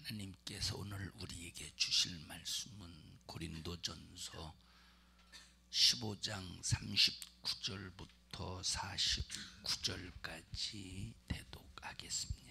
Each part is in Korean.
하나님께서 오늘 우리에게 주실 말씀은 고린도전서 15장 39절부터 49절까지 대독하겠습니다.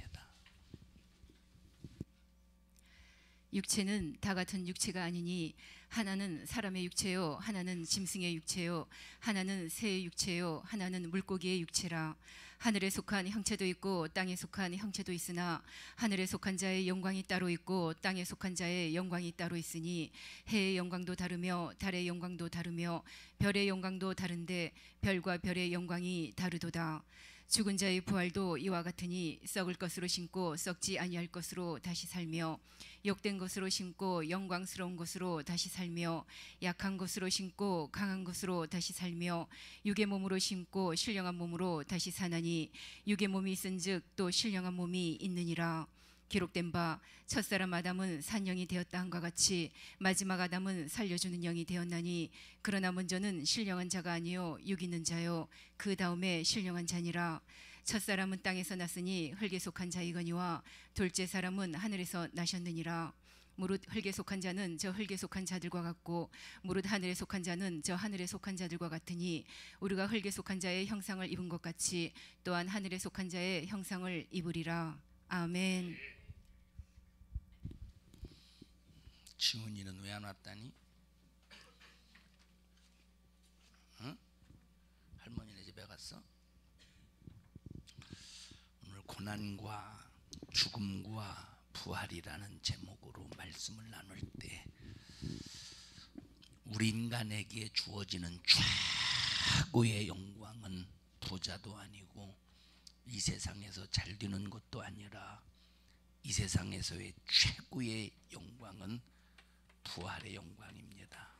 육체는 다 같은 육체가 아니니 하나는 사람의 육체요 하나는 짐승의 육체요 하나는 새의 육체요 하나는 물고기의 육체라. 하늘에 속한 형체도 있고 땅에 속한 형체도 있으나 하늘에 속한 자의 영광이 따로 있고 땅에 속한 자의 영광이 따로 있으니 해의 영광도 다르며 달의 영광도 다르며 별의 영광도 다른데 별과 별의 영광이 다르도다. 죽은 자의 부활도 이와 같으니 썩을 것으로 심고 썩지 아니할 것으로 다시 살며 욕된 것으로 심고 영광스러운 것으로 다시 살며 약한 것으로 심고 강한 것으로 다시 살며 육의 몸으로 심고 신령한 몸으로 다시 사나니 육의 몸이 있은즉 또 신령한 몸이 있느니라. 기록된 바 첫사람 아담은 산영이 되었다 함과 같이 마지막 아담은 살려주는 영이 되었나니 그러나 먼저는 신령한 자가 아니요 육 있는 자요 그 다음에 신령한 자니라. 첫사람은 땅에서 났으니 흙에 속한 자이거니와 둘째 사람은 하늘에서 나셨느니라. 무릇 흙에 속한 자는 저 흙에 속한 자들과 같고 무릇 하늘에 속한 자는 저 하늘에 속한 자들과 같으니 우리가 흙에 속한 자의 형상을 입은 것 같이 또한 하늘에 속한 자의 형상을 입으리라. 아멘. 지훈이는 왜 안 왔다니? 응? 할머니네 집에 갔어? 오늘 고난과 죽음과 부활이라는 제목으로 말씀을 나눌 때 우리 인간에게 주어지는 최고의 영광은 부자도 아니고 이 세상에서 잘 되는 것도 아니라 이 세상에서의 최고의 영광은 부활의 영광입니다.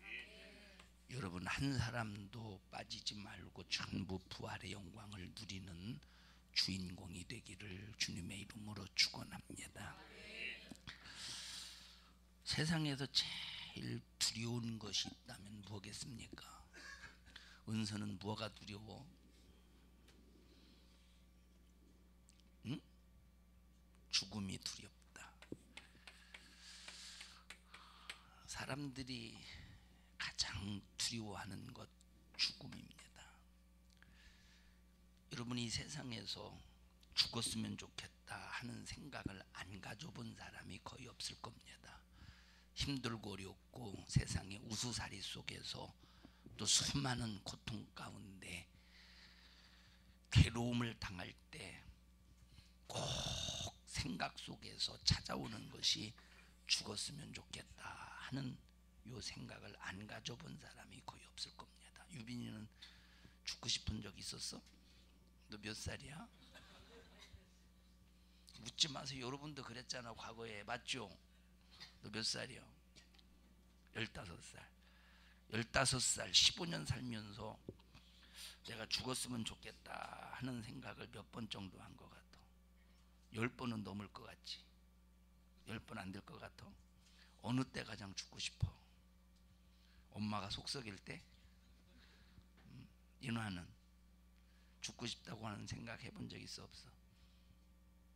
여러분 한 사람도 빠지지 말고 전부 부활의 영광을 누리는 주인공이 되기를 주님의 이름으로 축원합니다. 세상에서 제일 두려운 것이 있다면 뭐겠습니까? 은서는 뭐가 두려워? 응? 죽음이 두렵다. 사람들이 가장 두려워하는 것 죽음입니다. 여러분이 세상에서 죽었으면 좋겠다 하는 생각을 안 가져본 사람이 거의 없을 겁니다. 힘들고 어렵고 세상의 우수살이 속에서 또 수많은 고통 가운데 괴로움을 당할 때 꼭 생각 속에서 찾아오는 것이 죽었으면 좋겠다 하는 요 생각을 안 가져본 사람이 거의 없을 겁니다. 유빈이는 죽고 싶은 적 있었어? 너 몇 살이야? 묻지 마세요. 여러분도 그랬잖아 과거에. 맞죠? 너 몇 살이야? 15살 15살 15년 살면서 내가 죽었으면 좋겠다 하는 생각을 몇 번 정도 한 것 같아? 10번은 넘을 것 같지? 10번 안 될 것 같아? 어느 때 가장 죽고 싶어? 엄마가 속 썩일 때? 인화는 죽고 싶다고 하는 생각 해본 적 있어 없어?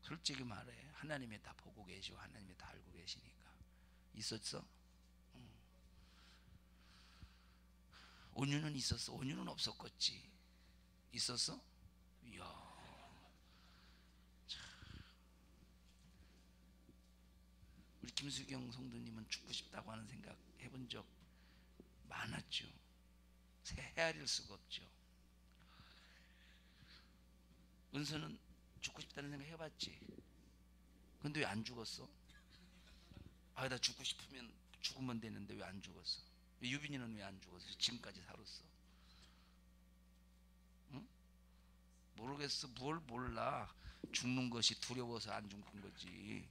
솔직히 말해. 하나님이 다 보고 계시고 하나님이 다 알고 계시니까. 있었어? 온유는 있었어? 온유는 없었겠지? 있었어? 이야. 우리 김수경 성도님은 죽고 싶다고 하는 생각 해본 적 많았죠. 헤아릴 수가 없죠. 은서는 죽고 싶다는 생각 해봤지? 근데 왜 안 죽었어? 아, 나 죽고 싶으면 죽으면 되는데 왜 안 죽었어? 유빈이는 왜 안 죽었어? 지금까지 살았어. 응? 모르겠어. 뭘 몰라. 죽는 것이 두려워서 안 죽는 거지.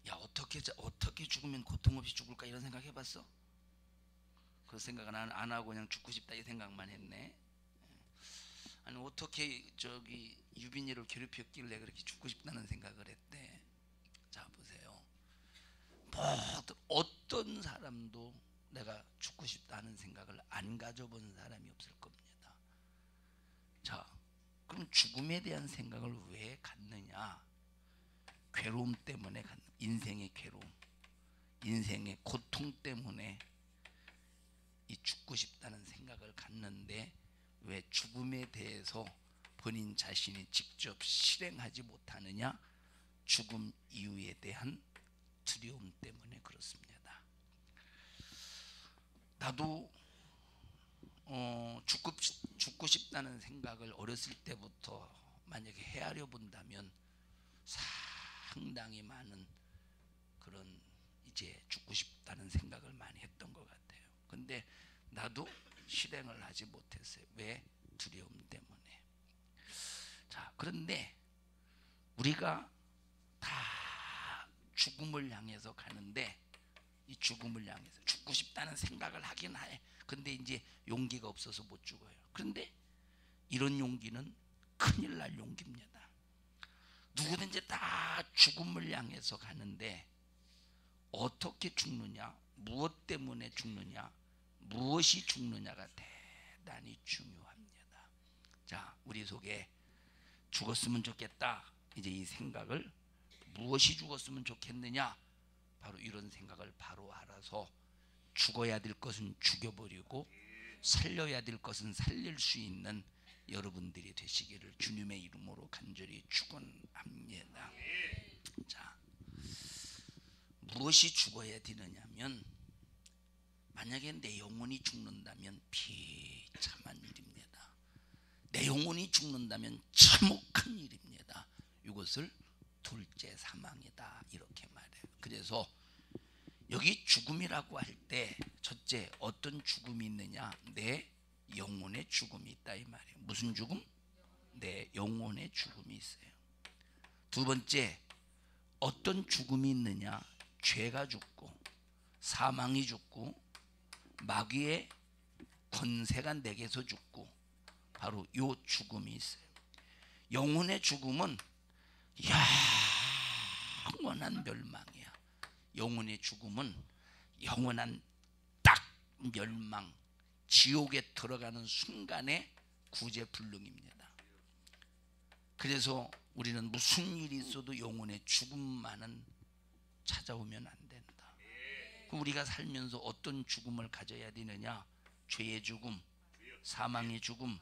야, 어떻게 죽으면 고통 없이 죽을까 이런 생각 해봤어? 그 생각은 안 하고 그냥 죽고 싶다 이 생각만 했네. 아니 어떻게 저기 유빈이를 괴롭혔길래 그렇게 죽고 싶다는 생각을 했대. 자 보세요. 어떤 사람도 내가 죽고 싶다 하는 생각을 안 가져본 사람이 없을 겁니다. 자, 그럼 죽음에 대한 생각을 왜 갖느냐? 괴로움 때문에, 인생의 괴로움, 인생의 고통 때문에 이 죽고 싶다는 생각을 갖는데, 왜 죽음에 대해서 본인 자신이 직접 실행하지 못하느냐? 죽음 이후에 대한 두려움 때문에 그렇습니다. 나도 죽고 싶다는 생각을 어렸을 때부터 만약에 헤아려 본다면 상당히 많은 그런 이제 죽고 싶다는 생각을 많이 했던 것 같아요. 근데 나도 실행을 하지 못했어요. 왜? 두려움 때문에. 자, 그런데 우리가 다 죽음을 향해서 가는데, 이 죽음을 향해서 죽고 싶다는 생각을 하긴 해. 근데 이제 용기가 없어서 못 죽어요. 그런데 이런 용기는 큰일 날 용기입니다. 누구든지 다 죽음을 향해서 가는데 어떻게 죽느냐, 무엇 때문에 죽느냐, 무엇이 죽느냐가 대단히 중요합니다. 자, 우리 속에 죽었으면 좋겠다, 이제 이 생각을, 무엇이 죽었으면 좋겠느냐, 바로 이런 생각을 바로 알아서 죽어야 될 것은 죽여버리고 살려야 될 것은 살릴 수 있는 여러분들이 되시기를 주님의 이름으로 간절히 축원합니다. 자, 무엇이 죽어야 되느냐면, 만약에 내 영혼이 죽는다면 비참한 일입니다. 내 영혼이 죽는다면 참혹한 일입니다. 이것을 둘째 사망이다, 이렇게 말해요. 그래서 여기 죽음이라고 할 때 첫째 어떤 죽음이 있느냐? 내 영혼의 죽음이 있다, 이 말이에요. 무슨 죽음? 내 영혼의 죽음이 있어요. 두 번째, 어떤 죽음이 있느냐? 죄가 죽고 사망이 죽고 마귀의 권세가 내게서 죽고, 바로 요 죽음이 있어요. 영혼의 죽음은 영원한 멸망이야. 영혼의 죽음은 영원한 딱 멸망, 지옥에 들어가는 순간의 구제불능입니다. 그래서 우리는 무슨 일이 있어도 영혼의 죽음만은 찾아오면 안 된다. 우리가 살면서 어떤 죽음을 가져야 되느냐? 죄의 죽음, 사망의 죽음,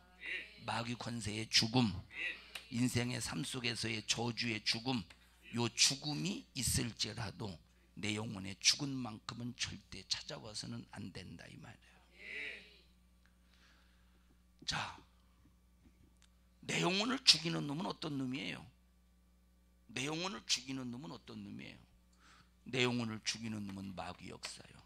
마귀 권세의 죽음, 인생의 삶 속에서의 저주의 죽음, 요 죽음이 있을지라도 내 영혼의 죽은 만큼은 절대 찾아와서는 안 된다, 이 말이에요. 자, 내 영혼을 죽이는 놈은 어떤 놈이에요? 내 영혼을 죽이는 놈은 어떤 놈이에요? 내 영혼을 죽이는 놈은 마귀 역사요.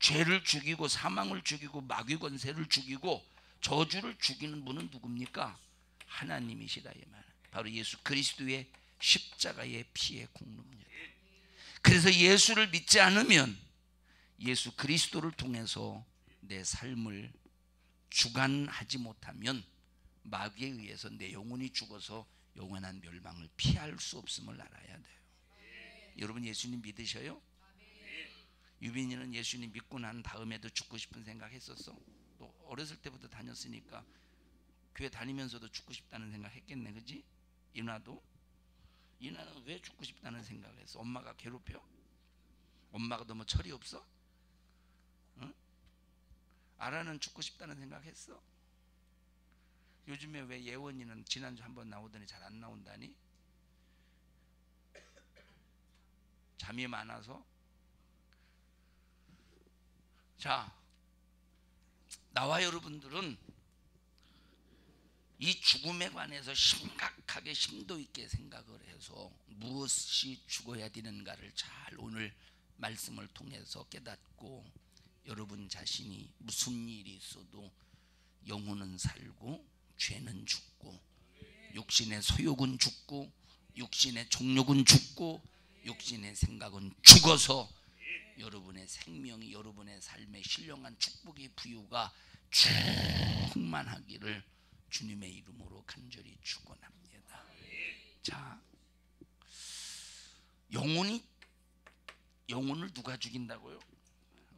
죄를 죽이고 사망을 죽이고 마귀 권세를 죽이고 저주를 죽이는 분은 누굽니까? 하나님이시다, 이 말. 바로 예수 그리스도의 십자가의 피의 공로입니다. 그래서 예수를 믿지 않으면, 예수 그리스도를 통해서 내 삶을 주관하지 못하면 마귀에 의해서 내 영혼이 죽어서 영원한 멸망을 피할 수 없음을 알아야 돼요. 여러분, 예수님 믿으셔요? 유빈이는 예수님 믿고 난 다음에도 죽고 싶은 생각 했었어? 또 어렸을 때부터 다녔으니까 교회 다니면서도 죽고 싶다는 생각 했겠네, 그지? 이나도? 이나는 왜 죽고 싶다는 생각을 했어? 엄마가 괴롭혀? 엄마가 너무 철이 없어? 응? 아라는 죽고 싶다는 생각 했어? 요즘에 왜 예원이는 지난주 한번 나오더니 잘 안 나온다니? 잠이 많아서? 자, 나와 여러분들은 이 죽음에 관해서 심각하게 심도 있게 생각을 해서 무엇이 죽어야 되는가를 잘 오늘 말씀을 통해서 깨닫고, 여러분 자신이 무슨 일이 있어도 영혼은 살고 죄는 죽고, 육신의 소욕은 죽고, 육신의 종욕은 죽고, 육신의 생각은 죽어서 여러분의 생명이, 여러분의 삶에 신령한 축복의 부유가 충만하기를 주님의 이름으로 간절히 축원합니다. 자, 영혼을 누가 죽인다고요?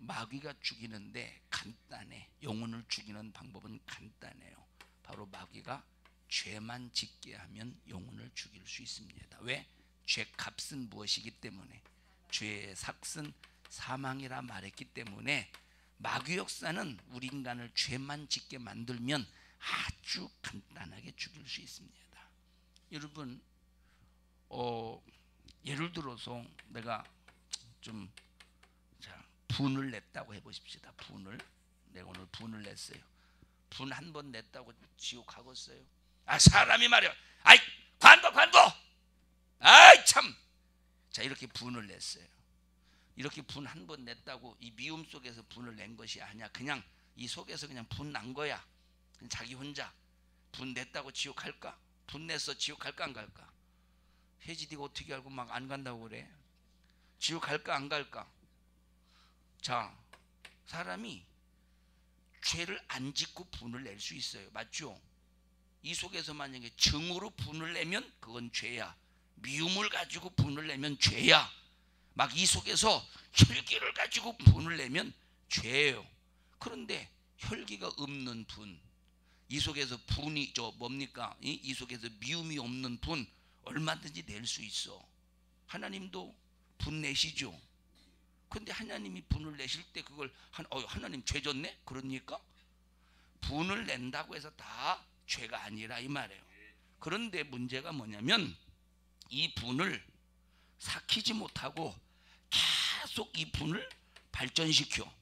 마귀가 죽이는데 간단해. 영혼을 죽이는 방법은 간단해요. 바로 마귀가 죄만 짓게 하면 영혼을 죽일 수 있습니다. 왜? 죄 값은 무엇이기 때문에, 죄의 삭은 사망이라 말했기 때문에 마귀 역사는 우리 인간을 죄만 짓게 만들면 아주 간단하게 죽일 수 있습니다. 여러분, 예를 들어서 내가 좀 분을 냈다고 해보십시다. 내가 오늘 분을 냈어요. 분 한 번 냈다고 지옥 가겠어요? 사람이 말이야, 아이 관둬 아이 참. 자, 이렇게 분을 냈어요. 이렇게 분 한 번 냈다고 이 미움 속에서 분을 낸 것이 아니야. 그냥 이 속에서 그냥 분 난 거야. 그냥 자기 혼자 분 냈다고 지옥 갈까? 분 냈어 지옥 갈까 안 갈까? 혜지디가 어떻게 알고 막 안 간다고 그래? 지옥 갈까 안 갈까? 자, 사람이 죄를 안 짓고 분을 낼 수 있어요. 맞죠? 이 속에서 만약에 증오로 분을 내면 그건 죄야. 미움을 가지고 분을 내면 죄야. 막 이 속에서 혈기를 가지고 분을 내면 죄예요. 그런데 혈기가 없는 분, 이 속에서 분이 뭡니까? 이 속에서 미움이 없는 분 얼마든지 낼 수 있어. 하나님도 분 내시죠. 근데 하나님이 분을 내실 때 그걸 하나님 죄 졌네? 그러니까 분을 낸다고 해서 다 죄가 아니라 이 말이에요. 그런데 문제가 뭐냐면 이 분을 삭히지 못하고 계속 이 분을 발전시켜.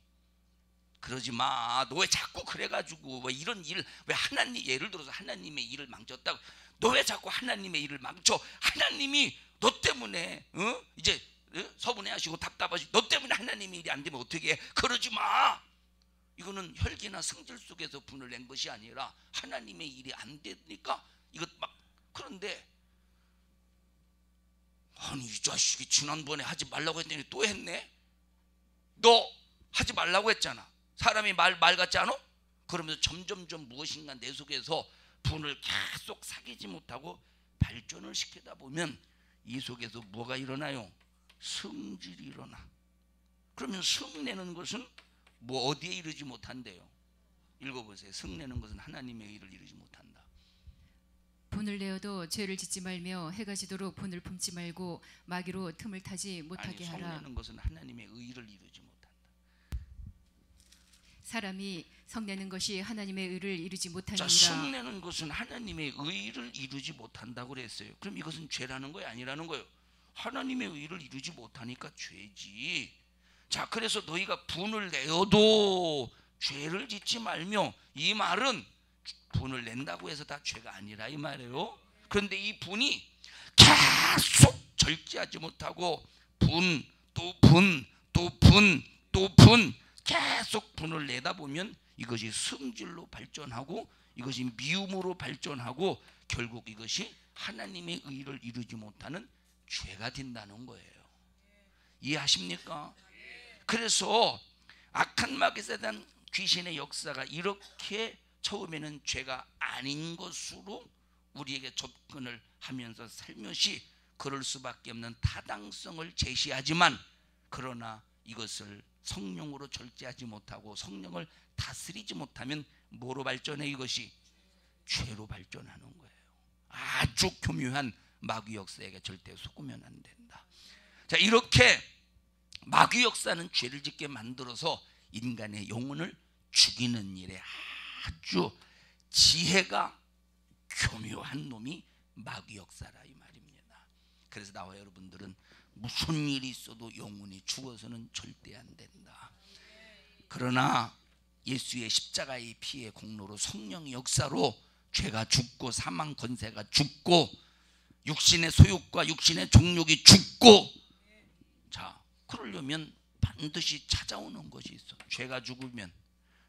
그러지 마. 너 왜 자꾸 그래가지고 왜 이런 일, 왜 하나님, 예를 들어서 하나님의 일을 망쳤다고 너 왜 자꾸 하나님의 일을 망쳐? 하나님이 너 때문에 이제 서운해하시고 답답하시고 너 때문에 하나님의 일이 안 되면 어떻게 해? 그러지 마. 이거는 혈기나 성질 속에서 분을 낸 것이 아니라 하나님의 일이 안 되니까 이것 막. 그런데 아니 이 자식이 지난번에 하지 말라고 했더니 또 했네. 너 하지 말라고 했잖아. 사람이 말 같지 않아? 그러면서 점점점 무엇인가 내 속에서 분을 계속 사귀지 못하고 발전을 시키다 보면 이 속에서 뭐가 일어나요? 성질이 일어나. 그러면 성내는 것은 뭐 어디에 이르지 못한대요? 읽어보세요. 성내는 것은 하나님의 의를 이루지 못한다. 분을 내어도 죄를 짓지 말며 해가 지도록 분을 품지 말고 마귀로 틈을 타지 못하게 하라. 성내는 것은 하나님의 의를 이루지 못한다. 사람이 성내는 것이 하나님의 의를 이루지 못하니라. 성내는 것은 하나님의 의를 이루지 못한다고 그랬어요. 그럼 이것은 죄라는 거예요, 아니라는 거예요? 하나님의 의를 이루지 못하니까 죄지. 자, 그래서 너희가 분을 내어도 죄를 짓지 말며, 이 말은 분을 낸다고 해서 다 죄가 아니라 이 말이에요. 그런데 이 분이 계속 절제하지 못하고 분 또 분 또 분 또 분 계속 분을 내다 보면 이것이 성질로 발전하고 이것이 미움으로 발전하고 결국 이것이 하나님의 의를 이루지 못하는 죄가 된다는 거예요. 이해하십니까? 그래서 악한 마귀에 대한 귀신의 역사가 이렇게 처음에는 죄가 아닌 것으로 우리에게 접근을 하면서 살며시 그럴 수밖에 없는 타당성을 제시하지만, 그러나 이것을 성령으로 절제하지 못하고 성령을 다스리지 못하면 뭐로 발전해? 이것이 죄로 발전하는 거예요. 아주 교묘한 마귀 역사에게 절대 속으면 안 된다. 자, 이렇게 마귀 역사는 죄를 짓게 만들어서 인간의 영혼을 죽이는 일에 아주 지혜가 교묘한 놈이 마귀 역사라 이 말입니다. 그래서 나와 여러분들은 무슨 일이 있어도 영혼이 죽어서는 절대 안 된다. 그러나 예수의 십자가의 피의 공로로 성령의 역사로 죄가 죽고 사망 권세가 죽고 육신의 소욕과 육신의 정욕이 죽고, 자, 그러려면 반드시 찾아오는 것이 있어. 죄가 죽으면,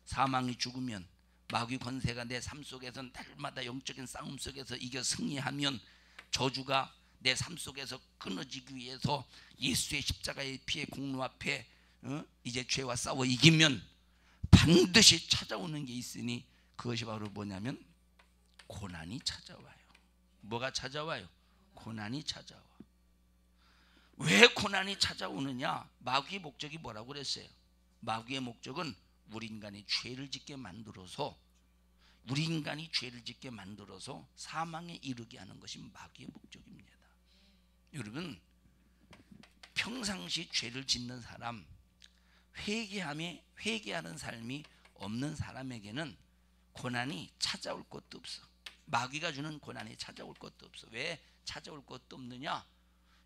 사망이 죽으면, 마귀 권세가 내 삶 속에서 날마다 영적인 싸움 속에서 이겨 승리하면, 저주가 내 삶 속에서 끊어지기 위해서 예수의 십자가의 피의 공로 앞에 이제 죄와 싸워 이기면 반드시 찾아오는 게 있으니, 그것이 바로 뭐냐면 고난이 찾아와요. 뭐가 찾아와요? 고난이 찾아와. 왜 고난이 찾아오느냐? 마귀의 목적이 뭐라고 그랬어요? 마귀의 목적은 우리 인간이 죄를 짓게 만들어서 사망에 이르게 하는 것이 마귀의 목적입니다. 여러분, 평상시 죄를 짓는 사람, 회개하는 삶이 없는 사람에게는 고난이 찾아올 것도 없어. 마귀가 주는 고난이 찾아올 것도 없어. 왜 찾아올 것도 없느냐?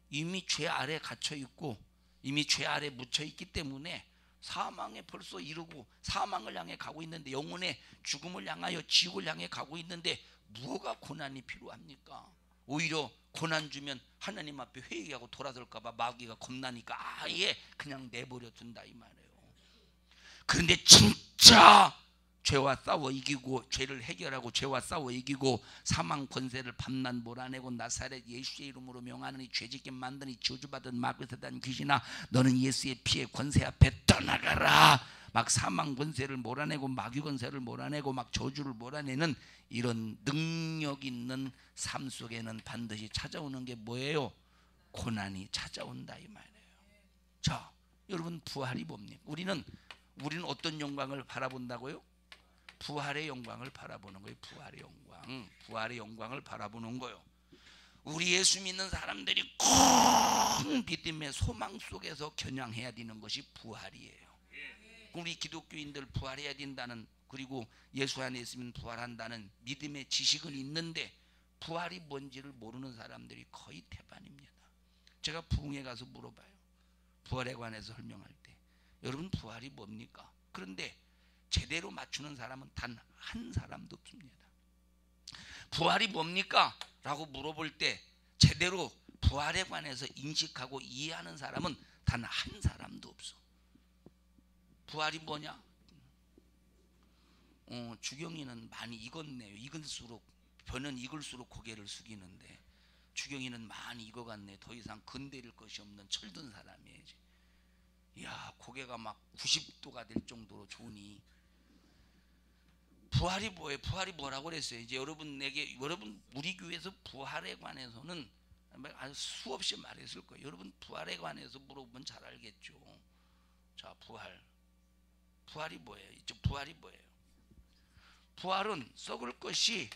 이미 죄 아래 갇혀 있고 이미 죄 아래 묻혀 있기 때문에 사망에 벌써 이르고 사망을 향해 가고 있는데, 영혼의 죽음을 향하여 지옥을 향해 가고 있는데 뭐가 고난이 필요합니까? 오히려 고난 주면 하나님 앞에 회개하고 돌아설까 봐 마귀가 겁나니까 아예 그냥 내버려 둔다 이 말이에요. 그런데 진짜 죄와 싸워 이기고, 죄를 해결하고 죄와 싸워 이기고 사망 권세를 밤낮 몰아내고 나사렛 예수의 이름으로 명하느니 죄짓게 만드니 저주받은 마귀 사단 귀신아, 너는 예수의 피의 권세 앞에 떠나가라. 막 사망 권세를 몰아내고 마귀 권세를 몰아내고 막 저주를 몰아내는 이런 능력 있는 삶 속에는 반드시 찾아오는 게 뭐예요? 고난이 찾아온다 이 말이에요. 자, 여러분, 부활이 뭡니까? 우리는 어떤 영광을 바라본다고요? 부활의 영광을 바라보는 거예요. 부활의 영광을 바라보는 거예요. 우리 예수 믿는 사람들이 큰 믿음의 소망 속에서 겨냥해야 되는 것이 부활이에요. 우리 기독교인들 부활해야 된다는, 그리고 예수 안에 있으면 부활한다는 믿음의 지식은 있는데 부활이 뭔지를 모르는 사람들이 거의 대반입니다. 제가 부흥회 가서 물어봐요. 부활에 관해서 설명할 때, 여러분 부활이 뭡니까? 그런데 제대로 맞추는 사람은 단 한 사람도 없습니다. 부활이 뭡니까? 라고 물어볼 때 제대로 부활에 관해서 인식하고 이해하는 사람은 단 한 사람도 없어. 부활이 뭐냐? 주경이는 많이 익었네요. 익을수록 벼는 익을수록 고개를 숙이는데 주경이는 많이 익어갔네. 더 이상 건드릴 것이 없는 철든 사람이에요. 이야, 고개가 막 90도가 될 정도로 좋으니. 부활이 뭐예요? 부활이 뭐라고 그랬어요? 이제 여러분 우리 교회에서 부활에 관해서는 아주 수없이 말했을 거예요. 여러분 부활에 관해서 물어보면 잘 알겠죠. 자, 부활이 뭐예요? 이제 부활이 뭐예요? 부활은 썩을 것이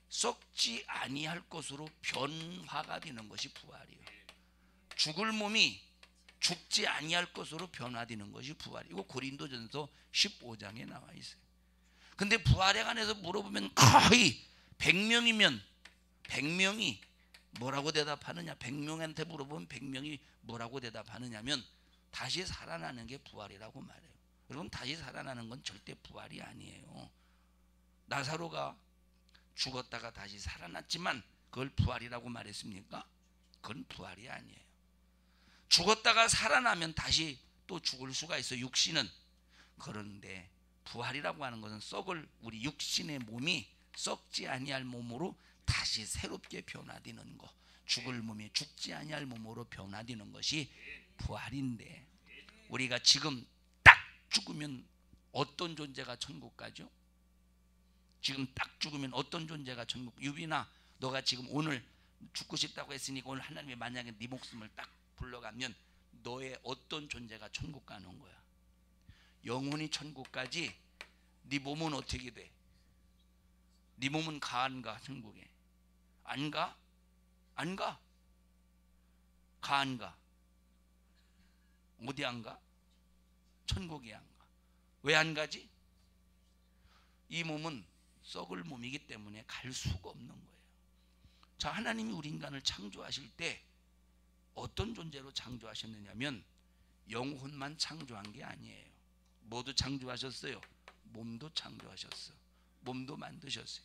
썩지 아니할 것으로 변화가 되는 것이 부활이에요. 죽을 몸이 죽지 아니할 것으로 변화되는 것이 부활이에요. 이거 고린도전서 15장에 나와 있어요. 근데 부활에 관해서 물어보면 거의 100명이면 100명이 뭐라고 대답하느냐? 100명한테 물어보면 100명이 뭐라고 대답하느냐면 다시 살아나는 게 부활이라고 말해요. 여러분, 다시 살아나는 건 절대 부활이 아니에요. 나사로가 죽었다가 다시 살아났지만 그걸 부활이라고 말했습니까? 그건 부활이 아니에요. 죽었다가 살아나면 다시 또 죽을 수가 있어, 육신은. 그런데 부활이라고 하는 것은 썩을 우리 육신의 몸이 썩지 아니할 몸으로 다시 새롭게 변화되는 것, 죽을 몸이 죽지 아니할 몸으로 변화되는 것이 부활인데, 우리가 지금 딱 죽으면 어떤 존재가 천국 가죠? 지금 딱 죽으면 어떤 존재가 천국? 유빈아, 너가 지금 오늘 죽고 싶다고 했으니까 오늘 하나님이 만약에 네 목숨을 딱 불러가면 너의 어떤 존재가 천국 가는 거야? 영혼이 천국 가지. 네 몸은 어떻게 돼? 네 몸은 가 안 가? 천국에 안 가? 안 가? 가 안 가? 어디 안 가? 천국에 안 가. 왜 안 가지? 이 몸은 썩을 몸이기 때문에 갈 수가 없는 거예요. 자, 하나님이 우리 인간을 창조하실 때 어떤 존재로 창조하셨느냐면 영혼만 창조한 게 아니에요. 모두 창조하셨어요. 몸도 창조하셨어. 몸도 만드셨어요.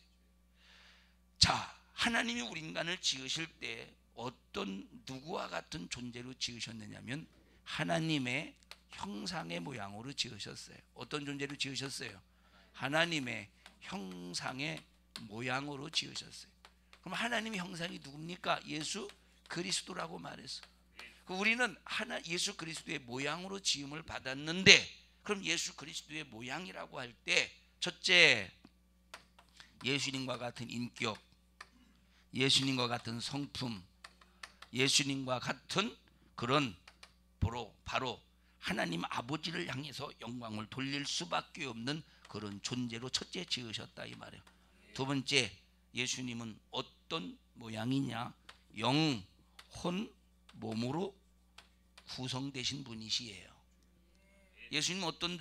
자, 하나님이 우리 인간을 지으실 때 어떤 누구와 같은 존재로 지으셨느냐면 하나님의 형상의 모양으로 지으셨어요. 어떤 존재로 지으셨어요? 하나님의 형상의 모양으로 지으셨어요. 그럼 하나님의 형상이 누굽니까? 예수 그리스도라고 말했어. 우리는 예수 그리스도의 모양으로 지음을 받았는데, 그럼 예수 그리스도의 모양이라고 할 때 첫째, 예수님과 같은 인격, 예수님과 같은 성품, 예수님과 같은 그런 바로 하나님 아버지를 향해서 영광을 돌릴 수밖에 없는 그런 존재로 첫째 지으셨다 이 말이에요. 두 번째, 예수님은 어떤 모양이냐? 혼 몸으로 구성되신 분이시에요. 예수님 어떤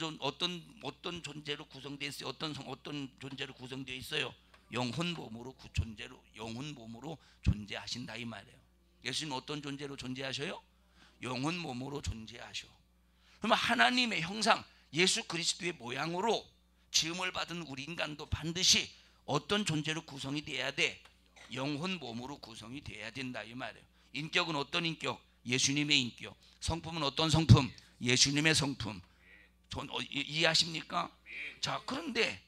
존재로 구성되어 있어요? 어떤 존재로 구성되어 있어요? 영혼 몸으로 존재하신다 이 말이에요. 예수님 어떤 존재로 존재하셔요? 영혼 몸으로 존재하셔. 그러면 하나님의 형상 예수 그리스도의 모양으로 지음을 받은 우리 인간도 반드시 어떤 존재로 구성이 돼야 돼? 영혼 몸으로 구성이 돼야 된다 이 말이에요. 인격은 어떤 인격? 예수님의 인격. 성품은 어떤 성품? 예수님의 성품. 이해하십니까? 자, 그런데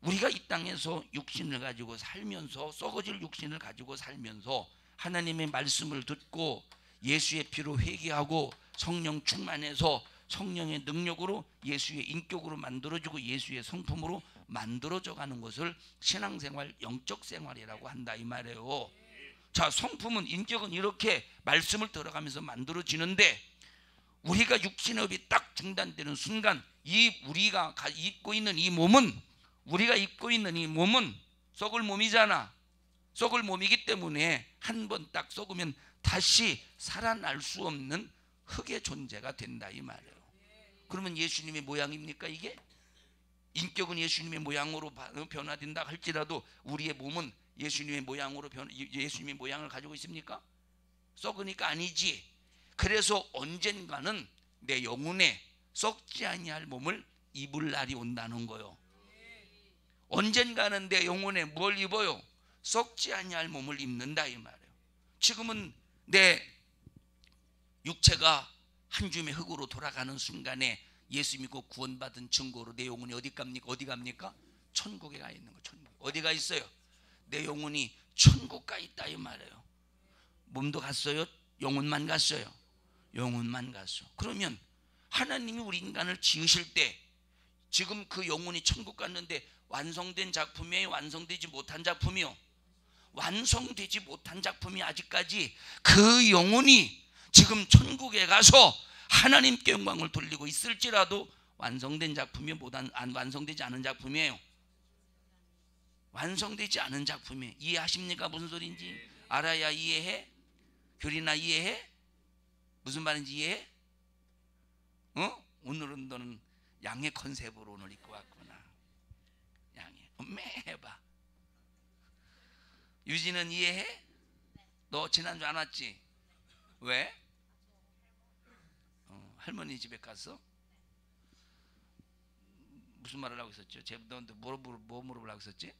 우리가 이 땅에서 육신을 가지고 살면서, 썩어질 육신을 가지고 살면서 하나님의 말씀을 듣고 예수의 피로 회개하고 성령 충만해서 성령의 능력으로 예수의 인격으로 만들어지고 예수의 성품으로 만들어져 가는 것을 신앙생활, 영적 생활이라고 한다 이 말이에요. 자, 성품은, 인격은 이렇게 말씀을 들어가면서 만들어지는데, 우리가 육신의 업이 딱 중단되는 순간 우리가 입고 있는 이 몸은 썩을 몸이잖아. 썩을 몸이기 때문에 한 번 딱 썩으면 다시 살아날 수 없는 흙의 존재가 된다 이 말이에요. 그러면 예수님의 모양입니까 이게? 인격은 예수님의 모양으로 변화된다 할지라도 우리의 몸은 예수님의 모양을 가지고 있습니까? 썩으니까 아니지. 그래서 언젠가는 내 영혼에 썩지 아니할 몸을 입을 날이 온다는 거요. 언젠가는 내 영혼에 뭘 입어요? 썩지 아니할 몸을 입는다 이 말이에요. 지금은 내 육체가 한 줌의 흙으로 돌아가는 순간에 예수 믿고 구원받은 증거로 내 영혼이 어디 갑니까? 천국에 가 있는 거. 천국. 어디가 있어요? 내 영혼이 천국 가 있다 이 말이에요. 몸도 갔어요? 영혼만 갔어요? 영혼만 갔어. 그러면 하나님이 우리 인간을 지으실 때 지금 그 영혼이 천국 갔는데 완성된 작품이에요? 완성되지 못한 작품이요? 완성되지 못한 작품이 아직까지 그 영혼이 지금 천국에 가서 하나님께 영광을 돌리고 있을지라도 완성된 작품이 완성되지 않은 작품이에요. 완성되지 않은 작품이에요. 이해하십니까? 무슨 소리인지 알아야 이해해? 교리나 이해해? 무슨 말인지 이해해? 오늘은 너는 양의 컨셉으로 오늘 입고 왔구나. 양의 해봐. 유진은 이해해? 너 지난주 안 왔지? 왜? 할머니 집에 갔어? 무슨 말을 하고 있었죠? 너한테 뭐 물어보려고 했었지?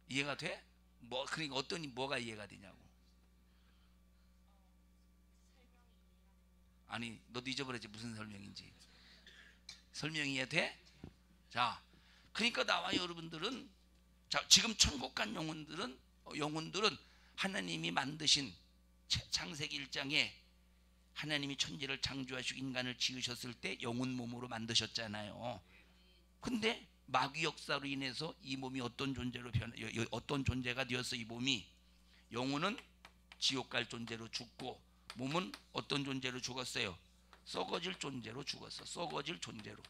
이해가 돼? 그러니까 뭐가 이해가 되냐고. 아니, 너도 잊어버렸지 무슨 설명인지. 설명이 이해돼? 자, 그러니까 나와 여러분들은, 자, 지금 천국 간 영혼들은 하나님이 만드신 창세기 1장에 하나님이 천지를 창조하시고 인간을 지으셨을 때 영혼 몸으로 만드셨잖아요. 근데 마귀 역사로 인해서 이 몸이 어떤 존재가 되었어? 이 몸이, 영혼은 지옥 갈 존재로 죽고 몸은 어떤 존재로 죽었어요? 썩어질 존재로 죽었어. 썩어질 존재로.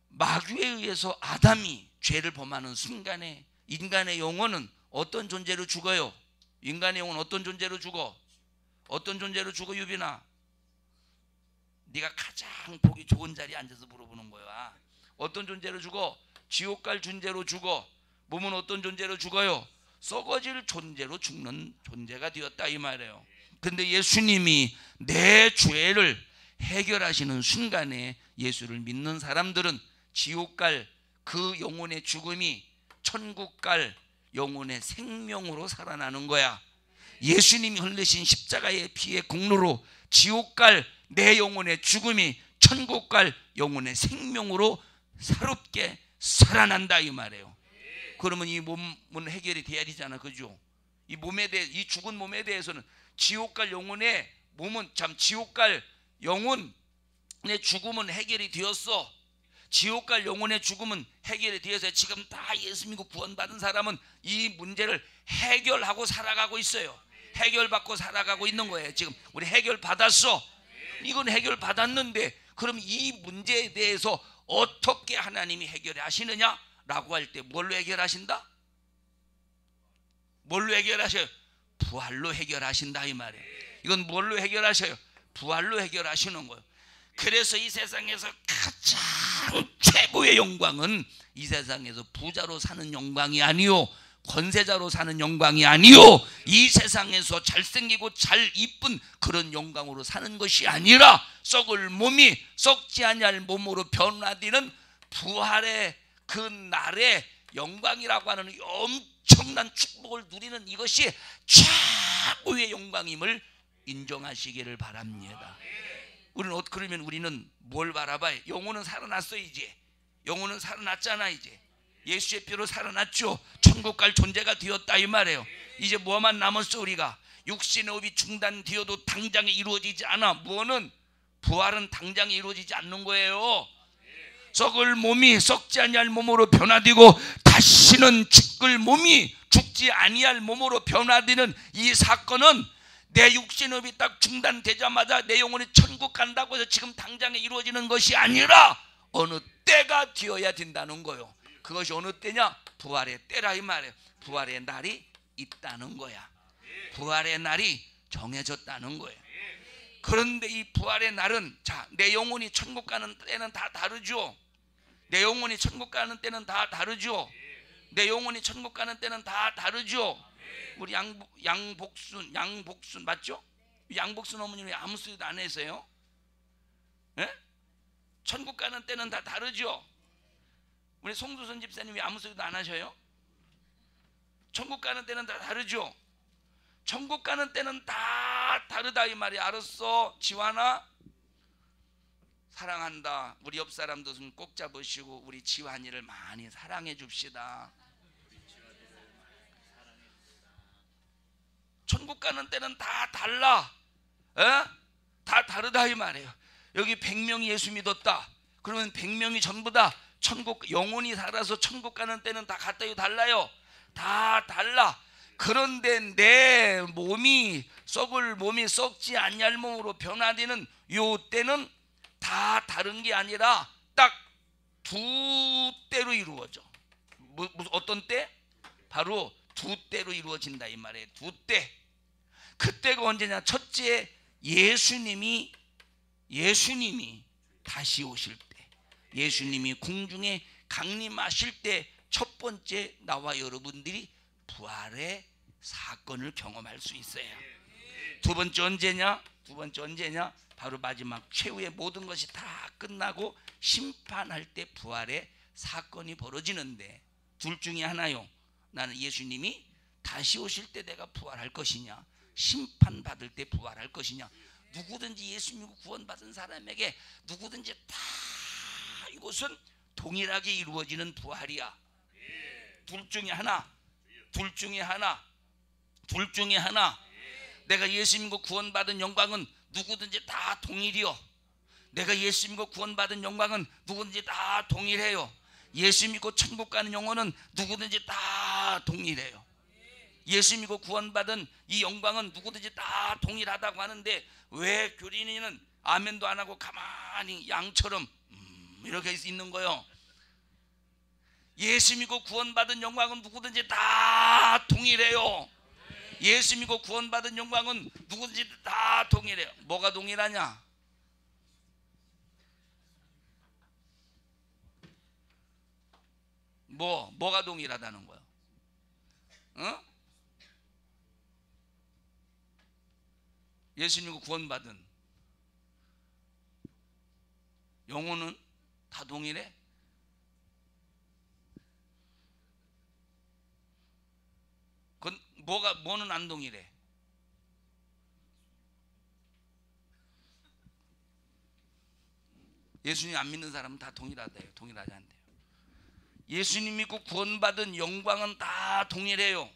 마귀에 의해서 아담이 죄를 범하는 순간에 인간의 영혼은 어떤 존재로 죽어요? 인간의 영혼은 어떤 존재로 죽어? 어떤 존재로 죽어? 유빈아, 네가 가장 보기 좋은 자리에 앉아서 물어보는 거야. 어떤 존재로 죽어? 지옥 갈 존재로 죽어. 몸은 어떤 존재로 죽어요? 썩어질 존재로 죽는 존재가 되었다 이 말이에요. 근데 예수님이 내 죄를 해결하시는 순간에 예수를 믿는 사람들은 지옥 갈 그 영혼의 죽음이 천국 갈 영혼의 생명으로 살아나는 거야. 예수님이 흘리신 십자가의 피의 공로로 지옥 갈 내 영혼의 죽음이 천국 갈 영혼의 생명으로 새롭게 살아난다 이 말이에요. 그러면 이 몸은 해결이 돼야 되잖아, 그죠? 이 죽은 몸에 대해서는 지옥 갈 영혼의 몸은, 지옥 갈 영혼의 죽음은 해결이 되었어. 지옥 갈 영혼의 죽음은 해결이 되어서 지금 다 예수 믿고 구원받은 사람은 이 문제를 해결하고 살아가고 있어요. 해결받고 살아가고 있는 거예요. 지금 우리 해결받았어. 이건 해결받았는데, 그럼 이 문제에 대해서 어떻게 하나님이 해결하시느냐라고 할 때 뭘로 해결하신다? 뭘로 해결하셔요? 부활로 해결하신다 이 말이에요. 이건 뭘로 해결하셔요? 부활로 해결하시는 거예요. 그래서 이 세상에서 가장 최고의 영광은 이 세상에서 부자로 사는 영광이 아니요, 권세자로 사는 영광이 아니요, 이 세상에서 잘생기고 잘 이쁜 그런 영광으로 사는 것이 아니라 썩을 몸이 썩지 아니할 몸으로 변화되는 부활의 그 날의 영광이라고 하는 엄청난 축복을 누리는 이것이 최고의 영광임을 인정하시기를 바랍니다. 그러면 우리는 뭘 바라봐요? 영혼은 살아났어. 이제 영혼은 살아났잖아. 이제 예수의 피로 살아났죠. 천국 갈 존재가 되었다 이 말이에요. 이제 뭐만 남았어? 우리가 육신의 호흡이 중단되어도 당장에 이루어지지 않아. 뭐는 부활은 당장에 이루어지지 않는 거예요. 썩을 몸이 썩지 아니할 몸으로 변화되고 다시는 죽을 몸이 죽지 아니할 몸으로 변화되는 이 사건은 내 육신호흡이 딱 중단되자마자 내 영혼이 천국 간다고 해서 지금 당장에 이루어지는 것이 아니라 어느 때가 되어야 된다는 거예요. 그것이 어느 때냐? 부활의 때라 이 말이에요. 부활의 날이 있다는 거야. 부활의 날이 정해졌다는 거예요. 그런데 이 부활의 날은, 자, 내 영혼이 천국 가는 때는 다 다르죠. 내 영혼이 천국 가는 때는 다 다르죠. 내 영혼이 천국 가는 때는 다 다르죠. 우리 양복순 맞죠? 양복순 어머니는 아무 소리도 안 해서요. 예? 천국 가는 때는 다 다르죠. 우리 송두선 집사님이 아무 소리도 안 하셔요. 천국 가는 때는 다 다르죠. 천국 가는 때는 다 다르다 이 말이. 알았어 지환아, 사랑한다. 우리 옆 사람도 손 꼭 잡으시고 우리 지환이를 많이 사랑해 줍시다. 천국 가는 때는 다 달라. 다 다르다 이 말이에요. 여기 100명이 예수 믿었다. 그러면 100명이 전부 다 천국, 영혼이 살아서 천국 가는 때는 다 같아요, 달라요? 다 달라. 그런데 내 몸이 썩을 몸이 썩지 아니할 몸으로 변화되는 요 때는 다 다른 게 아니라 딱 두 때로 이루어져. 어떤 때? 바로 두 때로 이루어진다 이 말이에요. 두 때. 그때가 언제냐? 첫째, 예수님이 다시 오실 때, 예수님이 공중에 강림하실 때 첫 번째 나와 여러분들이 부활의 사건을 경험할 수 있어요. 두 번째 언제냐? 바로 마지막 최후의 모든 것이 다 끝나고 심판할 때 부활의 사건이 벌어지는데, 둘 중에 하나요. 나는 예수님이 다시 오실 때 내가 부활할 것이냐, 심판받을 때 부활할 것이냐. 누구든지 예수 믿고 구원받은 사람에게 누구든지 다 이것은 동일하게 이루어지는 부활이야. 둘 중에 하나. 내가 예수 믿고 구원받은 영광은 누구든지 다 동일이요. 내가 예수 믿고 구원받은 영광은 누구든지 다 동일해요. 예수 믿고 천국 가는 영혼은 누구든지 다 동일해요. 예수 믿고 구원받은 이 영광은 누구든지 다 동일하다고 하는데, 왜 교린이는 아멘도 안 하고 가만히 양처럼 이렇게 있는 거예요? 예수 믿고 구원받은 영광은 누구든지 다 동일해요. 예수 믿고 구원받은 영광은 누구든지 다 동일해요. 뭐가 동일하냐? 뭐가 동일하다는 거야? 예수 믿고 구원받은 영혼은 다 동일해? 뭐는 안 동일해? 예수님 안 믿는 사람은 다 동일하대요. 동일하지 않대요. 예수님 믿고 구원받은 영광은 다 동일해요.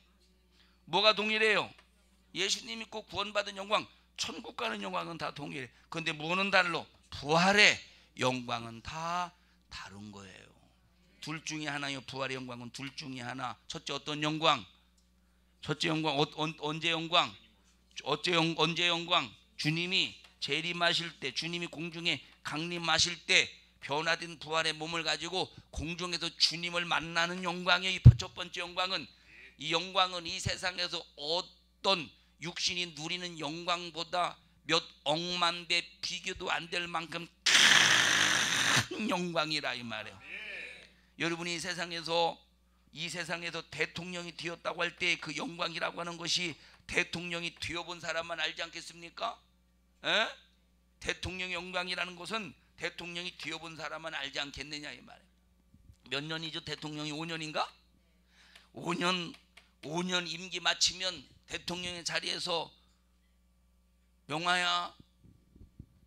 뭐가 동일해요? 예수님 믿고 구원받은 영광, 천국 가는 영광은 다 동일해. 그런데 뭐는 달라? 부활의 영광은 다 다른 거예요. 둘 중에 하나요. 부활의 영광은 둘 중에 하나. 첫째 어떤 영광? 첫째 영광 언제 영광? 언제 영광? 주님이 재림하실 때, 주님이 공중에 강림하실 때 변화된 부활의 몸을 가지고 공중에서 주님을 만나는 영광이에요. 첫 번째 영광은, 이 영광은 이 세상에서 어떤 육신이 누리는 영광보다 몇 억만 배 비교도 안 될 만큼 큰 영광이라 이 말이에요. 여러분이 이 세상에서 대통령이 되었다고 할 때 그 영광이라고 하는 것이 대통령이 되어본 사람만 알지 않겠습니까? 에? 대통령의 영광이라는 것은 대통령이 되어본 사람만 알지 않겠느냐 이 말이에요. 몇 년이죠? 대통령이 5년인가? 5년 임기 마치면 대통령의 자리에서 명화야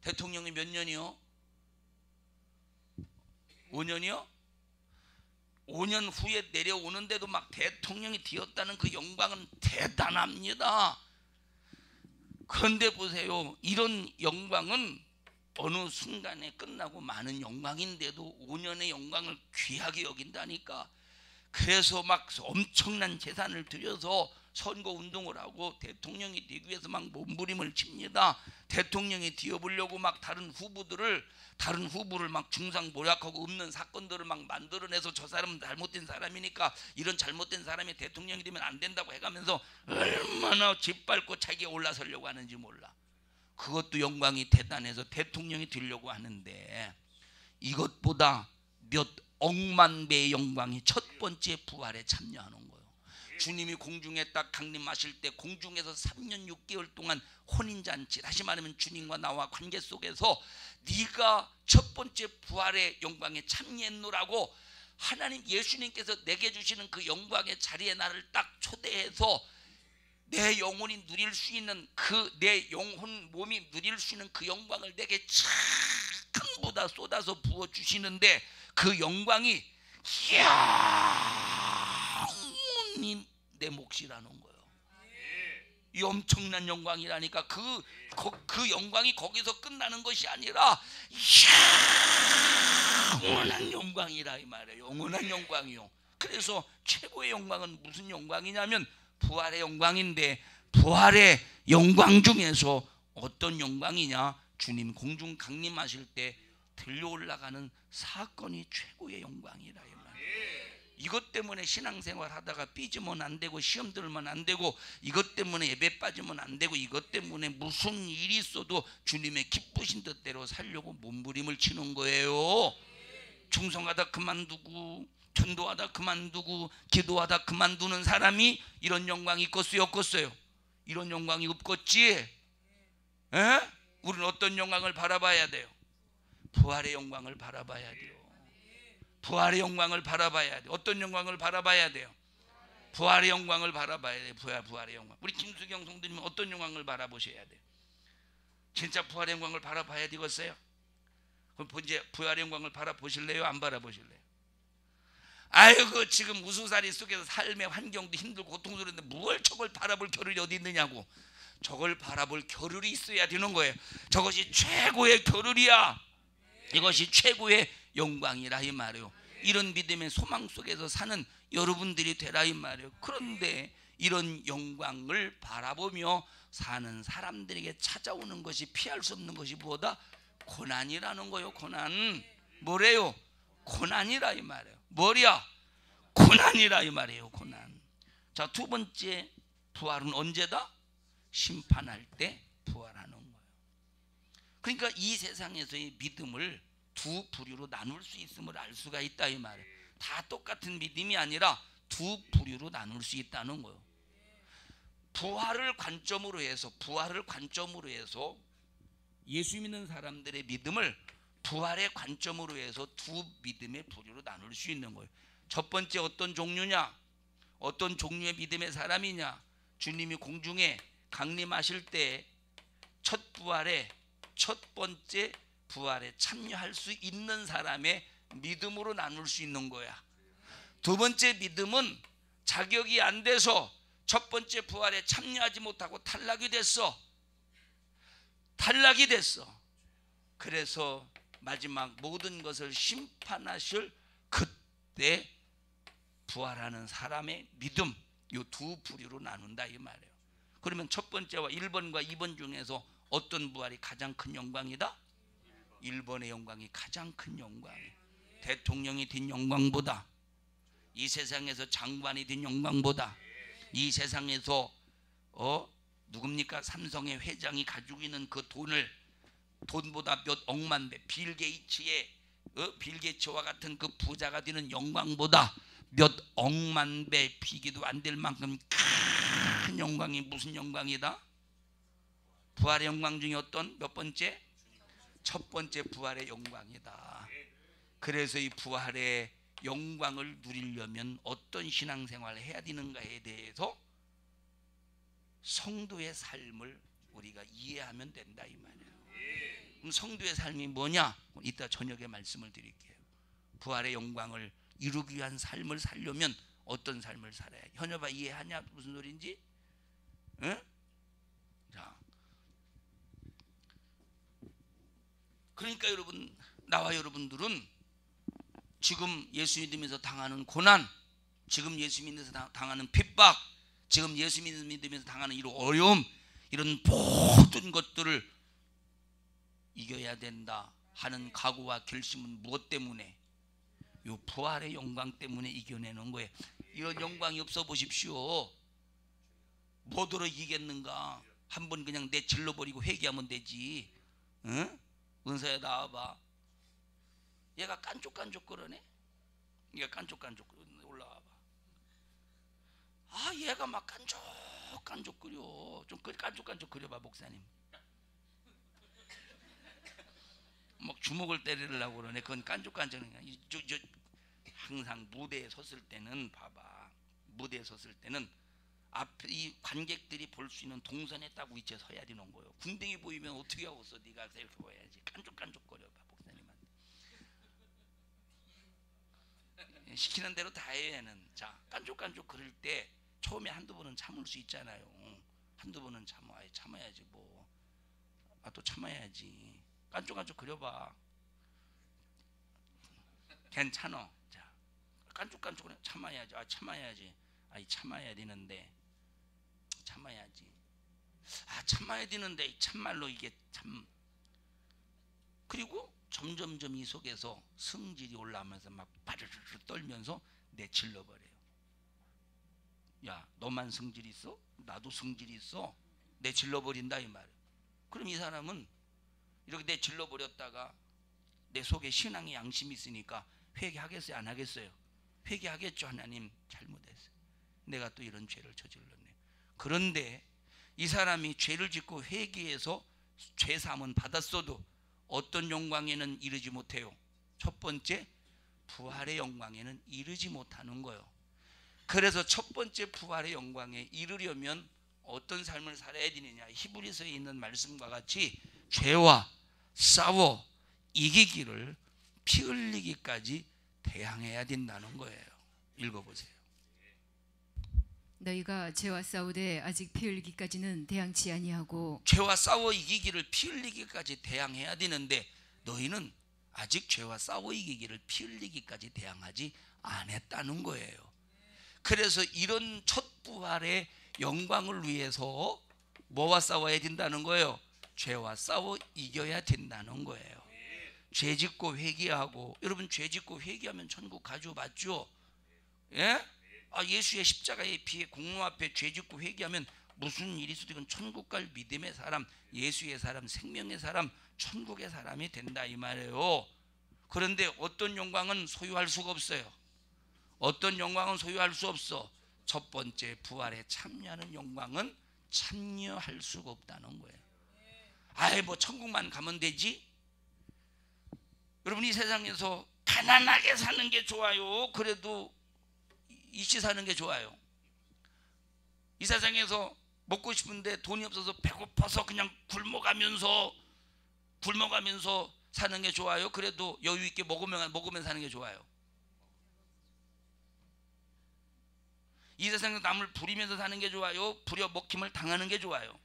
대통령이 몇 년이요? 5년이요? 5년 후에 내려오는데도 막 대통령이 되었다는 그 영광은 대단합니다. 그런데 보세요, 이런 영광은 어느 순간에 끝나고 마는 영광인데도 5년의 영광을 귀하게 여긴다니까. 그래서 막 엄청난 재산을 들여서 선거운동을 하고 대통령이 되기 위해서 막 몸부림을 칩니다. 대통령이 되어보려고 막 다른 후보를 막 중상모략하고 없는 사건들을 막 만들어내서 저 사람은 잘못된 사람이니까 이런 잘못된 사람이 대통령이 되면 안 된다고 해가면서 얼마나 짓밟고 자기가 올라서려고 하는지 몰라. 그것도 영광이 대단해서 대통령이 되려고 하는데, 이것보다 몇 억만 배의 영광이 첫 번째 부활에 참여하는 거예요. 주님이 공중에 딱 강림하실 때 공중에서 3년 6개월 동안 혼인잔치, 다시 말하면 주님과 나와 관계 속에서 네가 첫 번째 부활의 영광에 참여했노라고 하나님 예수님께서 내게 주시는 그 영광의 자리에 나를 딱 초대해서 내 영혼이 누릴 수 있는 내 영혼 몸이 누릴 수 있는 그 영광을 내게 전부다 쏟아서 부어주시는데, 그 영광이 영원히 내 몫이라는 거예요. 이 엄청난 영광이라니까. 그 영광이 거기서 끝나는 것이 아니라 영원한 영광이라 이 말이에요. 영원한 영광이요. 그래서 최고의 영광은 무슨 영광이냐면 부활의 영광인데, 부활의 영광 중에서 어떤 영광이냐? 주님 공중 강림하실 때 들려 올라가는 사건이 최고의 영광이라 이 말이에요. 이것 때문에 신앙생활 하다가 삐지면 안 되고 시험 들면 안 되고 이것 때문에 예배 빠지면 안 되고 이것 때문에 무슨 일이 있어도 주님의 기쁘신 뜻대로 살려고 몸부림을 치는 거예요. 충성하다 그만두고 전도하다 그만두고 기도하다 그만두는 사람이 이런 영광이 있겠어요? 없겠어요? 이런 영광이 없겠지? 에? 우리는 어떤 영광을 바라봐야 돼요? 부활의 영광을 바라봐야 돼요. 부활의 영광을 바라봐야 돼요. 어떤 영광을 바라봐야 돼요? 부활의 영광을 바라봐야 돼요. 부활의 영광. 우리 김수경 성도님은 어떤 영광을 바라보셔야 돼요? 진짜 부활의 영광을 바라봐야 되겠어요? 그럼 이제 부활의 영광을 바라보실래요? 안 바라보실래요? 아이고 지금 우수살이 속에서 삶의 환경도 힘들고 고통스러운데 뭘 저걸 바라볼 겨를이 어디 있느냐고. 저걸 바라볼 겨를이 있어야 되는 거예요. 저것이 최고의 겨를이야. 이것이 최고의 영광이라 이 말이에요. 이런 믿음의 소망 속에서 사는 여러분들이 되라 이 말이에요. 그런데 이런 영광을 바라보며 사는 사람들에게 찾아오는 것이 피할 수 없는 것이 뭐다? 고난이라는 거예요. 고난. 뭐래요? 고난이라 이 말이에요. 뭐야? 고난이라 이 말이에요. 고난. 자, 두 번째 부활은 언제다? 심판할 때 부활하는 거예요. 그러니까 이 세상에서의 믿음을 두 부류로 나눌 수 있음을 알 수가 있다 이 말이에요. 다 똑같은 믿음이 아니라 두 부류로 나눌 수 있다는 거예요. 부활을 관점으로 해서 예수 믿는 사람들의 믿음을 부활의 관점으로 해서 두 믿음의 부류로 나눌 수 있는 거예요. 첫 번째 어떤 종류냐? 어떤 종류의 믿음의 사람이냐? 주님이 공중에 강림하실 때 첫 번째 부활에 참여할 수 있는 사람의 믿음으로 나눌 수 있는 거야. 두 번째 믿음은 자격이 안 돼서 첫 번째 부활에 참여하지 못하고 탈락이 됐어. 그래서 마지막 모든 것을 심판하실 그때 부활하는 사람의 믿음, 이 두 부류로 나눈다 이 말이에요. 그러면 첫 번째와 1번과 2번 중에서 어떤 부활이 가장 큰 영광이다? 1번의 영광이 가장 큰 영광이에요. 대통령이 된 영광보다, 이 세상에서 장관이 된 영광보다, 이 세상에서 누굽니까? 삼성의 회장이 가지고 있는 그 돈보다 몇 억만 배, 빌 게이츠와 같은 그 부자가 되는 영광보다 몇 억만 배 비교도 안 될 만큼 큰 영광이 무슨 영광이다? 부활의 영광 중에 어떤 몇 번째? 첫 번째 부활의 영광이다. 그래서 이 부활의 영광을 누리려면 어떤 신앙생활을 해야 되는가에 대해서 성도의 삶을 우리가 이해하면 된다 이 말이에요. 그럼 성도의 삶이 뭐냐? 이따 저녁에 말씀을 드릴게요. 부활의 영광을 이루기 위한 삶을 살려면 어떤 삶을 살아야 해? 현여봐, 이해하냐? 무슨 소리인지? 응? 자, 그러니까 여러분, 나와 여러분들은 지금 예수 믿으면서 당하는 고난, 지금 예수 믿으면서 당하는 핍박, 지금 예수 믿으면서 당하는 이런 어려움, 이런 모든 것들을 이겨야 된다 하는 각오와 결심은 무엇 때문에? 이 부활의 영광 때문에 이겨내는 거예요. 이런 영광이 없어 보십시오. 뭐더러 이기겠는가? 한번 그냥 내질러버리고 회개하면 되지. 응? 은사야 나와봐. 얘가 깐족깐족거리네. 얘가 깐족깐족 올라와봐. 아, 얘가 막 깐족깐족거려. 좀 깐족깐족거려봐 목사님. 막 주먹을 때리려고 그러네. 그건 깐족깐족이야. 항상 무대에 섰을 때는 봐봐. 무대에 섰을 때는 앞에 이 관객들이 볼 수 있는 동선에 딱 위치에 서야 되는 거예요. 군댕이 보이면 어떻게 하고 있어? 네가 이렇게 보여야지. 깐족깐족거려봐 목사님한테. 시키는 대로 다 해. 얘는. 자, 깐족깐족 그럴 때 처음에 한두 번은 참을 수 있잖아요. 한두 번은 참아야지 뭐. 또 참아야지. 깐족깐족 그려봐. 괜찮아. 자, 깐족깐족 그래. 참아야지. 참아야지. 참아야 되는데. 참아야지. 참아야 되는데 참말로 이게 참. 그리고 점점점 이 속에서 성질이 올라오면서 막 바르르 떨면서 내질러 버려요. 야, 너만 성질이 있어? 나도 성질이 있어. 내질러 버린다 이 말. 그럼 이 사람은 이렇게 내질러 버렸다가 내 속에 신앙의 양심이 있으니까 회개하겠어요? 안 하겠어요? 회개하겠죠. 하나님 잘못했어요. 내가 또 이런 죄를 저질렀네. 그런데 이 사람이 죄를 짓고 회개해서 죄사함은 받았어도 어떤 영광에는 이르지 못해요? 첫 번째, 부활의 영광에는 이르지 못하는 거예요. 그래서 첫 번째 부활의 영광에 이르려면 어떤 삶을 살아야 되느냐? 히브리서에 있는 말씀과 같이 죄와 싸워 이기기를 피 흘리기까지 대항해야 된다는 거예요. 읽어보세요. 너희가 죄와 싸우되 아직 피 흘리기까지는 대항치 아니하고. 죄와 싸워 이기기를 피 흘리기까지 대항해야 되는데 너희는 아직 죄와 싸워 이기기를 피 흘리기까지 대항하지 않았다는 거예요. 그래서 이런 첫 부활의 영광을 위해서 뭐와 싸워야 된다는 거예요? 죄와 싸워 이겨야 된다는 거예요. 죄 짓고 회개하고. 여러분, 죄 짓고 회개하면 천국 가져봤죠? 예? 예수의 십자가의 피에 공로 앞에 죄 짓고 회개하면 무슨 일이 있어도 이건 천국 갈 믿음의 사람, 예수의 사람, 생명의 사람, 천국의 사람이 된다 이 말이에요. 그런데 어떤 영광은 소유할 수가 없어요. 어떤 영광은 소유할 수 없어? 첫 번째 부활에 참여하는 영광은 참여할 수가 없다는 거예요. 뭐 천국만 가면 되지? 여러분, 이 세상에서 가난하게 사는 게 좋아요? 그래도 이씨 사는 게 좋아요? 이 세상에서 먹고 싶은데 돈이 없어서 배고파서 그냥 굶어가면서 사는 게 좋아요? 그래도 여유 있게 먹으면 사는 게 좋아요? 이 세상에서 남을 부리면서 사는 게 좋아요? 부려 먹힘을 당하는 게 좋아요?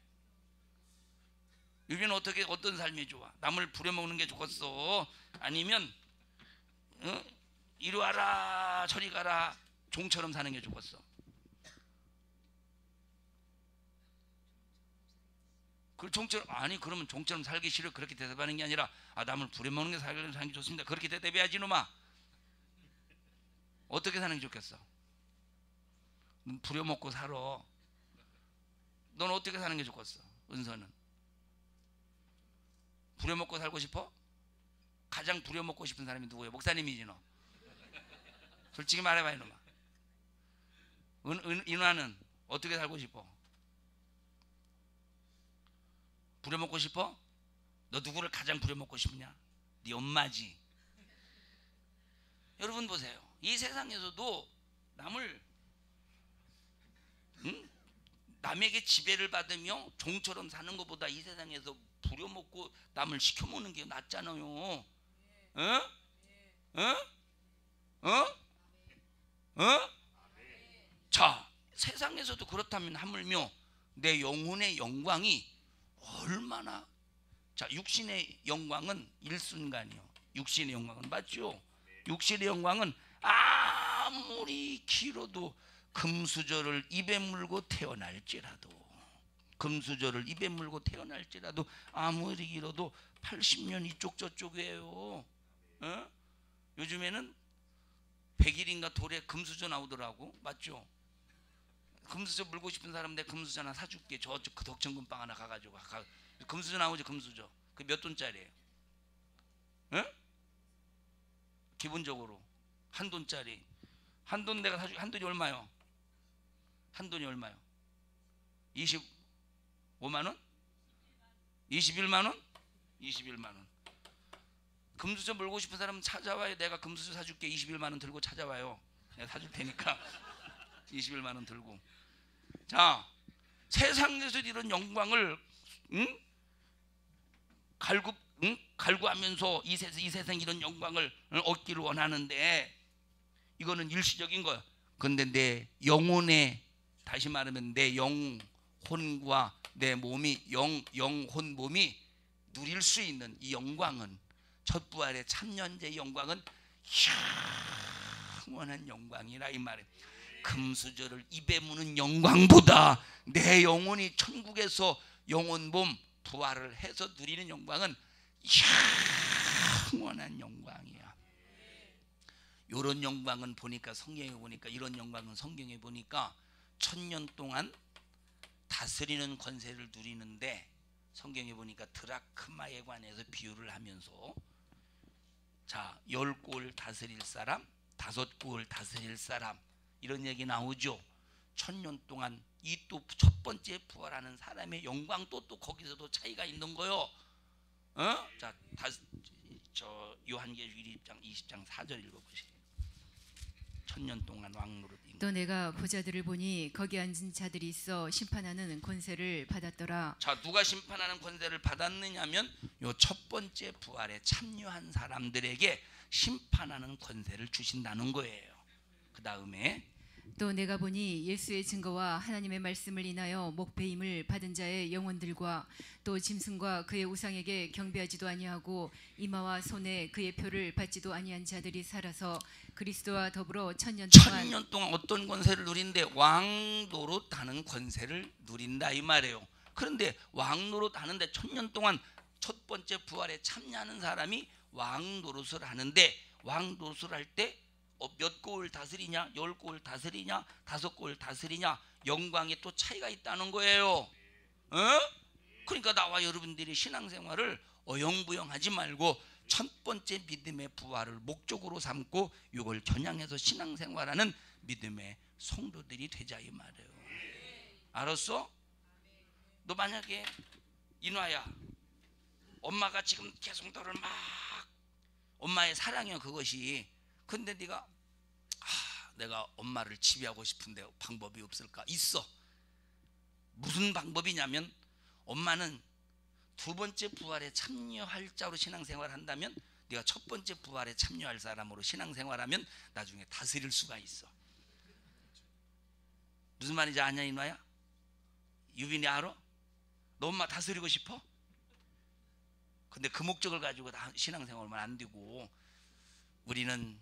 여기는 어떤 삶이 좋아? 남을 부려먹는 게 좋겠어? 아니면 이리 와라 저리 가라 종처럼 사는 게 좋겠어? 그러면 종처럼 살기 싫어 그렇게 대답하는 게 아니라 남을 부려먹는 게 사는 게 좋습니다 그렇게 대답해야지 놈아. 어떻게 사는 게 좋겠어? 넌 부려먹고 살아. 넌 어떻게 사는 게 좋겠어? 은서는 부려먹고 살고 싶어? 가장 부려먹고 싶은 사람이 누구예요? 목사님이지 너. 솔직히 말해봐 이놈아. 인화는 어떻게 살고 싶어? 부려먹고 싶어? 너 누구를 가장 부려먹고 싶냐? 네 엄마지. 여러분 보세요. 이 세상에서도 남을 남에게 지배를 받으며 종처럼 사는 것보다 이 세상에서 부려먹고 남을 시켜먹는 게 낫잖아요. 어? 어? 어? 어? 자, 세상에서도 그렇다면 하물며 내 영혼의 영광이 얼마나, 자, 육신의 영광은 일순간이요. 육신의 영광은 맞죠? 육신의 영광은 아무리 길어도 금수저를 입에 물고 태어날지라도, 금수저를 입에 물고 태어날지라도 아무리 길어도 80년 이쪽 저쪽이에요. 어? 요즘에는 100일인가 돌에 금수저 나오더라고. 맞죠? 금수저 물고 싶은 사람 내 금수저 하나 사줄게. 저쪽 그 덕천금방 하나 가가지고 금수저 나오지. 금수저 그 몇 돈짜리예요? 어? 기본적으로 한 돈짜리. 한 돈 내가 사줄게. 한 돈이 얼마요? 한 돈이 얼마요? 25만 원? 21만 원? 21만 원. 금수저 물고 싶은 사람은 찾아와요. 내가 금수저 사줄게. 21만 원 들고 찾아와요. 내가 사줄 테니까 21만 원 들고. 자, 세상에서 이런 영광을 갈구하면서 이 세상 이런 영광을 얻기를 원하는데 이거는 일시적인 거야. 근데 내 영혼의, 다시 말하면 내 영혼과 내 몸이 영혼 몸이 누릴 수 있는 이 영광은, 첫 부활의 참연제의 영광은 영원한 영광이라 이 말이에요. 금수저를 입에 무는 영광보다 내 영혼이 천국에서 영혼 몸 부활을 해서 누리는 영광은 영원한 영광이야. 이런 영광은 보니까 성경에 보니까, 이런 영광은 성경에 보니까 1000년 동안 다스리는 권세를 누리는데, 성경에 보니까 드라크마에 관해서 비유를 하면서, 자, 10골 다스릴 사람, 5골 다스릴 사람, 이런 얘기 나오죠. 1000년 동안 이 또 첫 번째 부활하는 사람의 영광도 또 거기서도 차이가 있는 거요. 어? 자, 저 요한계시록 20장 4절 읽어보세요. 1000년 동안 왕노릇. 또 내가 보자들을 보니 거기 앉은 자들이 있어 심판하는 권세를 받았더라. 자, 누가 심판하는 권세를 받았느냐면 요 첫 번째 부활에 참여한 사람들에게 심판하는 권세를 주신다는 거예요. 그 다음에 또 내가 보니 예수의 증거와 하나님의 말씀을 인하여 목배임을 받은 자의 영혼들과 또 짐승과 그의 우상에게 경배하지도 아니하고 이마와 손에 그의 표를 받지도 아니한 자들이 살아서 그리스도와 더불어 1000년 동안 어떤 권세를 누린데? 왕노릇하는 권세를 누린다 이 말이에요. 그런데 왕노릇하는데 1000년 동안 첫 번째 부활에 참여하는 사람이 왕노릇을 하는데, 왕노릇을 할 때 몇 골 다스리냐, 10골 다스리냐, 5골 다스리냐, 영광에 또 차이가 있다는 거예요. 어? 그러니까 나와 여러분들이 신앙생활을 어영부영하지 말고 첫 번째 믿음의 부활을 목적으로 삼고 이걸 겨냥해서 신앙생활하는 믿음의 성도들이 되자 이 말이에요. 알았어? 너 만약에 인화야, 엄마가 지금 계속 너를 막, 엄마의 사랑이야 그것이. 근데 네가 내가 엄마를 지배하고 싶은데 방법이 없을까? 있어. 무슨 방법이냐면, 엄마는 두 번째 부활에 참여할 자로 신앙생활을 한다면 네가 첫 번째 부활에 참여할 사람으로 신앙생활하면 나중에 다스릴 수가 있어. 무슨 말인지 아냐 이노야? 유빈이 알아? 너 엄마 다스리고 싶어? 근데 그 목적을 가지고 신앙생활하면 안 되고, 우리는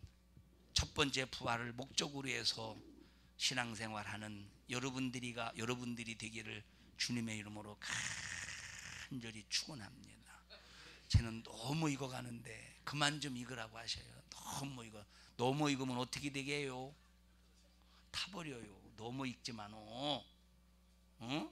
첫 번째 부활을 목적으로 해서 신앙생활하는 여러분들이 되기를 주님의 이름으로 간절히 축원합니다. 쟤는 너무 익어가는데 그만 좀 익으라고 하셔요. 너무 익으면 어떻게 되게 해요? 타버려요. 너무 익지만 응?